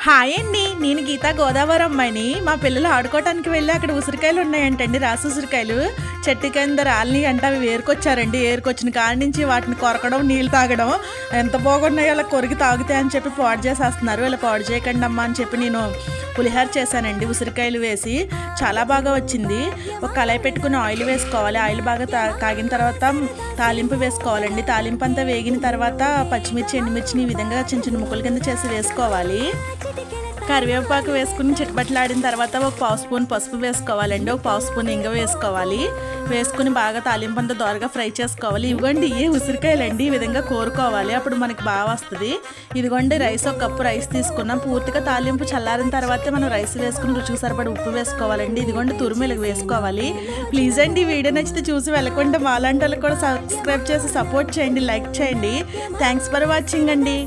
Hi అండి, నేను గీతా గోదావరి అమ్మాయిని. మా పిల్లలు ఆడుకోవటానికి వెళ్ళి అక్కడ ఉసిరికాయలు ఉన్నాయంటండి, రాసి ఉసిరికాయలు చెట్టు కింద రాలిని అంటే అవి ఏరుకొచ్చారండి. ఏరుకొచ్చిన కాడి నుంచి వాటిని కొరకడం, నీళ్ళు తాగడం ఎంత బాగున్నాయో అలా కొరికి తాగుతాయి అని చెప్పి పాడు చేసేస్తున్నారు. ఇలా పాడు చేయకండి అమ్మా అని చెప్పి నేను పులిహోర చేశానండి. ఉసిరికాయలు వేసి చాలా బాగా వచ్చింది. ఒక కళాయి పెట్టుకుని ఆయిల్ వేసుకోవాలి. ఆయిల్ బాగా కాగిన తర్వాత తాలింపు వేసుకోవాలండి. తాలింపు అంతా వేగిన తర్వాత పచ్చిమిర్చి, ఎండుమిర్చిని ఈ విధంగా చిన్న చిన్న ముక్కల కింద చేసి వేసుకోవాలి. కరివేపాకు వేసుకుని చిట్బట్లాడిన తర్వాత ఒక పావు స్పూన్ పసుపు వేసుకోవాలండి. ఒక పావు స్పూన్ ఇంగ వేసుకోవాలి. వేసుకుని బాగా తాలింపు అంతా దోరగా ఫ్రై చేసుకోవాలి. ఇవ్వండి ఏ ఉసిరికాయలండి, ఈ విధంగా కోరుకోవాలి, అప్పుడు మనకి బాగా వస్తుంది. ఇదిగోండి రైస్, ఒక కప్పు రైస్ తీసుకున్నాం. పూర్తిగా తాలింపు చల్లారిన తర్వాత మనం రైస్ వేసుకుని రుచికి సరిపడి ఉప్పు వేసుకోవాలండి. ఇదిగోండి తురుములకు వేసుకోవాలి. ప్లీజ్ అండి వీడియో నచ్చితే చూసి వెళ్ళకుండా మాలాంటి వాళ్ళకి కూడా సబ్స్క్రైబ్ చేసి సపోర్ట్ చేయండి, లైక్ చేయండి. థ్యాంక్స్ ఫర్ వాచింగ్ అండి.